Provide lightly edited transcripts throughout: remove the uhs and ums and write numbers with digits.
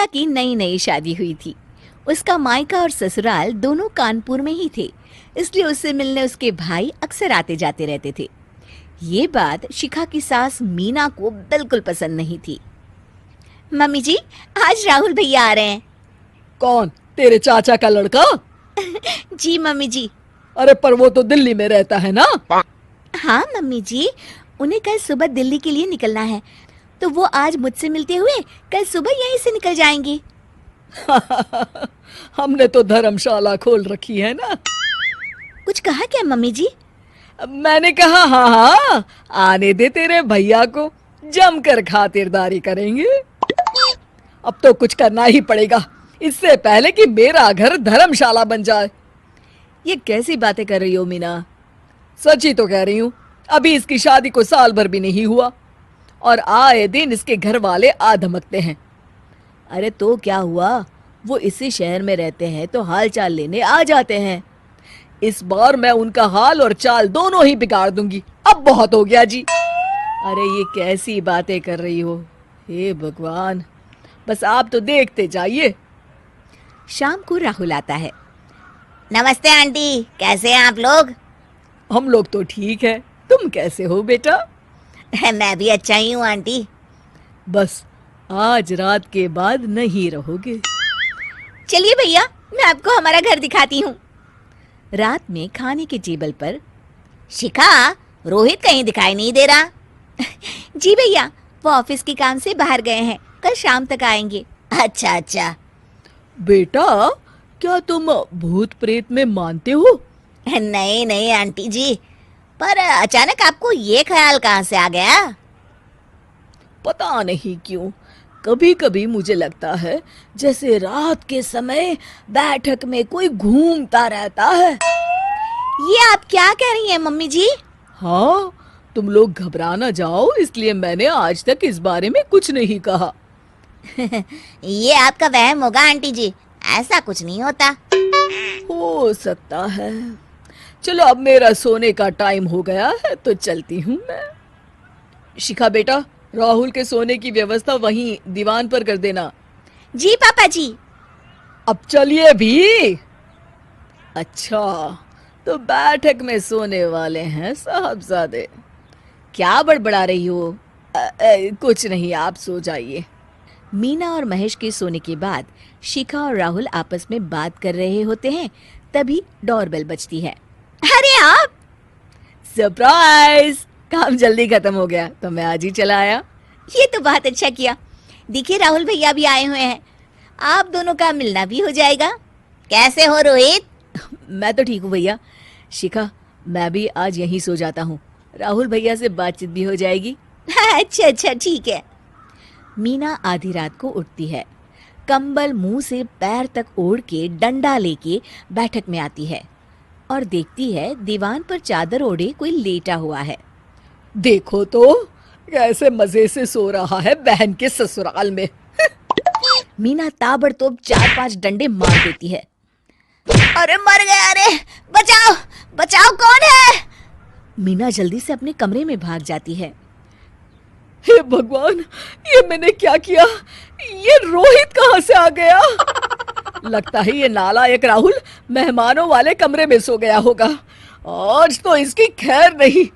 शिखा की नई नई शादी हुई थी। उसका मायका और ससुराल दोनों कानपुर में ही थे, इसलिए उससे मिलने उसके भाई अक्सर आते जाते रहते थे। ये बात शिखा की सास मीना को बिल्कुल पसंद नहीं थी। मम्मी जी, आज राहुल भैया आ रहे हैं। कौन, तेरे चाचा का लड़का? जी मम्मी जी। अरे पर वो तो दिल्ली में रहता है ना। हाँ मम्मी जी, उन्हें कल सुबह दिल्ली के लिए निकलना है, तो वो आज मुझसे मिलते हुए कल सुबह यहीं से निकल जाएंगे। हमने तो धर्मशाला खोल रखी है ना। कुछ कहा क्या मम्मी जी? मैंने कहा हाँ हाँ, आने दे तेरे भैया को, जमकर खातिरदारी करेंगे। अब तो कुछ करना ही पड़ेगा, इससे पहले कि मेरा घर धर्मशाला बन जाए। ये कैसी बातें कर रही हो मीना? सच ही तो कह रही हूँ। अभी इसकी शादी को साल भर भी नहीं हुआ और आए दिन इसके घर वाले आ धमकते हैं। अरे तो क्या हुआ, वो इसी शहर में रहते हैं तो हाल चाल लेने आ जाते हैं। इस बार मैं उनका हाल और चाल दोनों ही बिगाड़ दूंगी। अब बहुत हो गया जी। अरे ये कैसी बातें कर रही हो, हे भगवान, बस आप तो देखते जाइए। शाम को राहुल आता है। नमस्ते आंटी, कैसे हैं आप लोग? हम लोग तो ठीक है, तुम कैसे हो बेटा? मैं भी अच्छा ही हूँ आंटी। बस आज रात के बाद नहीं रहोगे। चलिए भैया, मैं आपको हमारा घर दिखाती हूँ। रात में खाने के टेबल पर शिखा, रोहित कहीं दिखाई नहीं दे रहा। जी भैया, वो ऑफिस के काम से बाहर गए हैं, कल शाम तक आएंगे। अच्छा अच्छा। बेटा, क्या तुम भूत प्रेत में मानते हो? नहीं नहीं आंटी जी, पर अचानक आपको ये ख्याल कहाँ से आ गया? पता नहीं क्यों, कभी कभी मुझे लगता है जैसे रात के समय बैठक में कोई घूमता रहता है। ये आप क्या कह रही हैं मम्मी जी? हाँ, तुम लोग घबरा ना जाओ, इसलिए मैंने आज तक इस बारे में कुछ नहीं कहा। ये आपका वहम होगा आंटी जी, ऐसा कुछ नहीं होता। हो सकता है। चलो अब मेरा सोने का टाइम हो गया है तो चलती हूँ मैं। शिखा बेटा, राहुल के सोने की व्यवस्था वहीं दीवान पर कर देना। जी पापा जी। अब चलिए भी। अच्छा, तो बैठक में सोने वाले हैं साहबजादे। क्या बड़बड़ा रही हो? कुछ नहीं, आप सो जाइए। मीना और महेश के सोने के बाद शिखा और राहुल आपस में बात कर रहे होते हैं, तभी डोरबेल बजती है। अरे आप! सरप्राइज! काम जल्दी खत्म हो गया तो मैं आज ही चला आया। ये तो बहुत अच्छा किया। देखिए राहुल भैया भी आए हुए हैं, आप दोनों का मिलना भी हो जाएगा। कैसे हो रोहित? मैं तो ठीक हूँ भैया। शिखा, मैं भी आज यहीं सो जाता हूँ, राहुल भैया से बातचीत भी हो जाएगी। अच्छा अच्छा, ठीक है। मीना आधी रात को उठती है, कंबल मुंह से पैर तक ओढ़ के डंडा लेके बैठक में आती है और देखती है दीवान पर चादर ओढ़े कोई लेटा हुआ है। देखो तो कैसे मजे से सो रहा है बहन के ससुराल में। मीना ताबड़तोड़ 4-5 डंडे मार देती है। अरे मर गया, अरे बचाओ बचाओ, कौन है? मीना जल्दी से अपने कमरे में भाग जाती है। हे भगवान, ये मैंने क्या किया? ये रोहित कहाँ से आ गया? लगता है ये नालायक राहुल मेहमानों वाले कमरे में सो गया होगा। आज तो इसकी खैर नहीं।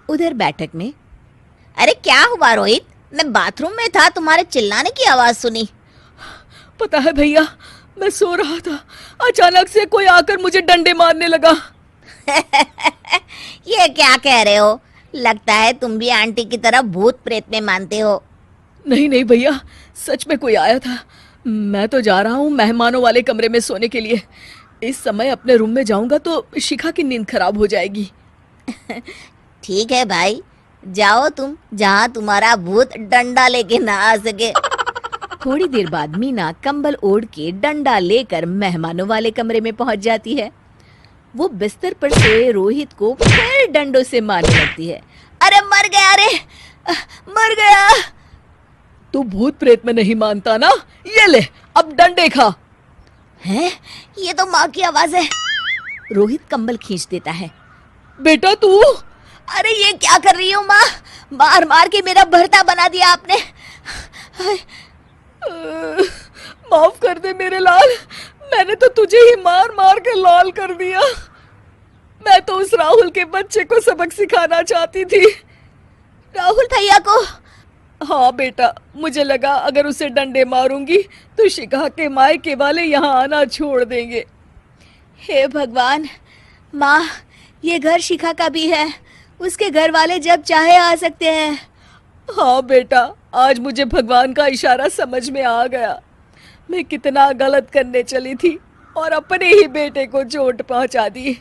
उधर बैठक में, अरे क्या हुआ रोहित? मैं बाथरूम में था, तुम्हारे चिल्लाने की आवाज सुनी। पता है भैया, मैं सो रहा था, अचानक से कोई आकर मुझे डंडे मारने लगा। ये क्या कह रहे हो? लगता है तुम भी आंटी की तरह भूत प्रेत में मानते हो। नहीं नहीं भैया, सच में कोई आया था। मैं तो जा रहा हूँ मेहमानों वाले कमरे में सोने के लिए। इस समय अपने रूम में जाऊंगा तो शिखा की नींद खराब हो जाएगी। ठीक है भाई, जाओ तुम, जहाँ तुम्हारा भूत डंडा लेके ना आ सके। थोड़ी देर बाद मीना कंबल ओढ़ के डंडा लेकर मेहमानों वाले कमरे में पहुंच जाती है। वो बिस्तर पर सोए रोहित को फिर डंडों से मारने लगती है। अरे मर गया, अरे मर गया। तू भूत प्रेत में नहीं मानता ना? ये ले, अब डंडे खा। हैं? ये तो माँ की आवाज है। रोहित कंबल खींच देता है। बेटा तू! अरे ये क्या कर रही हो माँ? मार मार के मेरा भरता बना दिया आपने। दे मेरे लाल, मैंने तो तुझे ही मार मार के लाल कर दिया। मैं तो उस राहुल के बच्चे को सबक सिखाना चाहती थी। राहुल भैया को? हाँ बेटा, मुझे लगा अगर उसे डंडे मारूंगी तो शिखा के मायके वाले यहाँ आना छोड़ देंगे। हे भगवान, माँ, ये घर शिखा का भी है, उसके घर वाले जब चाहे आ सकते हैं। हाँ बेटा, आज मुझे भगवान का इशारा समझ में आ गया। मैं कितना गलत करने चली थी और अपने ही बेटे को चोट पहुंचा दी।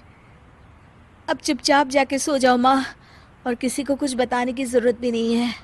अब चुपचाप जाके सो जाओ माँ, और किसी को कुछ बताने की जरूरत भी नहीं है।